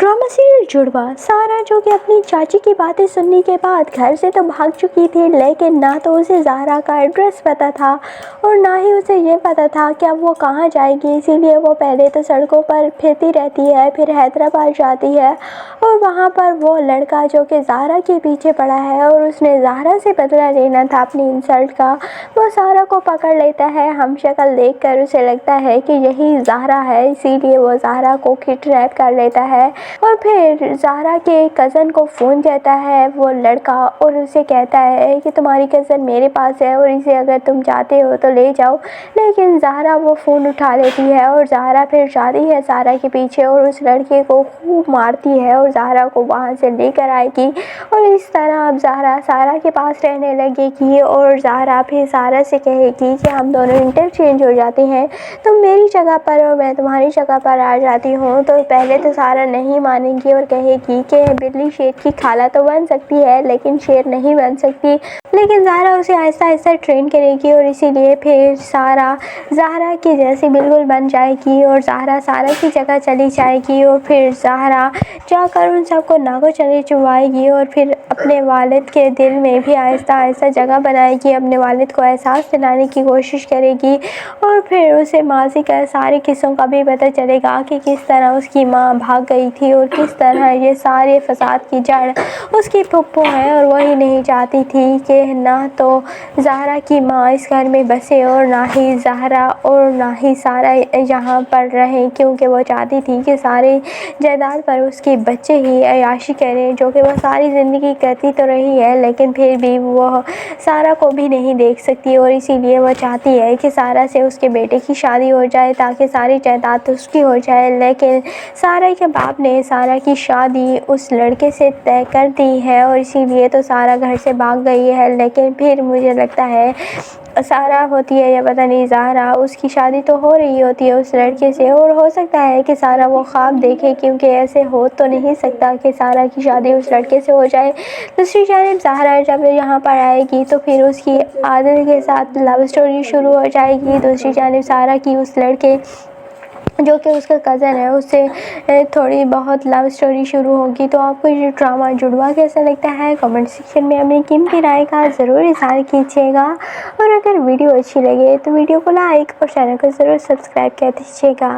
Drama serial जुड़वा। सारा जो कि अपनी चाची की बातें सुनने के बाद घर से तो भाग चुकी थी, लेकिन ना तो उसे ज़ाहरा का एड्रेस पता था और ना ही उसे ये पता था कि अब वो कहाँ जाएगी। इसीलिए वो पहले तो सड़कों पर फिरती रहती है, फिर हैदराबाद जाती है और वहाँ पर वो लड़का जो कि ज़ाहरा के पीछे पड़ा है और उसने ज़ाहरा से बदला लेना था अपनी इंसल्ट का, वो सारा को पकड़ लेता है। हम शक्ल देखकर उसे लगता है कि यही ज़ाहरा है, इसीलिए वो ज़ाहरा को किडनैप कर लेता है और फिर ज़ाहरा के कज़न को फ़ोन करता है वो लड़का और उसे कहता है कि तुम्हारी कज़न मेरे पास है और इसे अगर तुम चाहते हो तो ले जाओ। लेकिन ज़ाहरा वो फ़ोन उठा लेती है और ज़ाहरा फिर जाती है ज़ाहरा के पीछे और उस लड़के को खूब मारती है और ज़ाहरा को वहाँ से लेकर आएगी। और इस तरह अब ज़ाहरा सारा के पास रहने लगेगी और ज़ाहरा फिर सारा से कहेगी कि हम दोनों इंटरचेंज हो जाते हैं, तुम मेरी जगह पर और मैं तुम्हारी जगह पर आ जाती हूँ। तो पहले तो सारा नहीं मानेगी और कहेगी कि बिल्ली शेर की खाला तो बन सकती है लेकिन शेर नहीं बन सकती। लेकिन ज़ाहरा उसे आहिस्ता आहिस्ता ट्रेन करेगी और इसीलिए फिर सारा ज़ाहरा की जैसी बिल्कुल बन जाएगी और ज़ाहरा सारा की जगह चली जाएगी और फिर ज़ाहरा जाकर उन सबको नागो चने चुबाएगी और फिर अपने वालिद के दिल में भी आहिस्ता आहिस्ता जगह बनाएगी, अपने वालिद को एहसास दिलाने की कोशिश करेगी और फिर उसे माजी का सारे किस्सों का भी पता चलेगा कि किस तरह उसकी माँ भाग गई थी और किस तरह ये सारे फसाद की जड़ उसकी फुप्पो है और वही नहीं चाहती थी कि ना तो ज़ाहरा की माँ इस घर में बसे और ना ही ज़ाहरा और ना ही सारा यहाँ पर रहें, क्योंकि वो चाहती थी कि सारे जायदाद पर उसके बच्चे ही अय्याशी करें, जो कि वो सारी ज़िंदगी करती तो रही है लेकिन फिर भी वो सारा को भी नहीं देख सकती और इसीलिए वो चाहती है कि सारा से उसके बेटे की शादी हो जाए ताकि सारी जायदाद उसकी हो जाए। लेकिन सारा के बाप ने सारा की शादी उस लड़के से तय कर दी है और इसीलिए तो सारा घर से भाग गई है। लेकिन फिर मुझे लगता है सारा होती है या पता नहीं ज़ाहरा, उसकी शादी तो हो रही होती है उस लड़के से और हो सकता है कि सारा वो ख्वाब देखे, क्योंकि ऐसे हो तो नहीं सकता कि सारा की शादी उस लड़के से हो जाए। दूसरी जानिब ज़ाहरा जब यहाँ पर आएगी तो फिर उसकी आदिल के साथ लव स्टोरी शुरू हो जाएगी। दूसरी जानिब सारा की उस लड़के जो कि उसका कज़न है उससे थोड़ी बहुत लव स्टोरी शुरू होगी। तो आपको ये ड्रामा जुड़वा कैसा लगता है कमेंट सेक्शन में अपनी कीमती राय का ज़रूर इज़हार कीजिएगा और अगर वीडियो अच्छी लगे तो वीडियो को लाइक और चैनल को ज़रूर सब्सक्राइब कर दीजिएगा।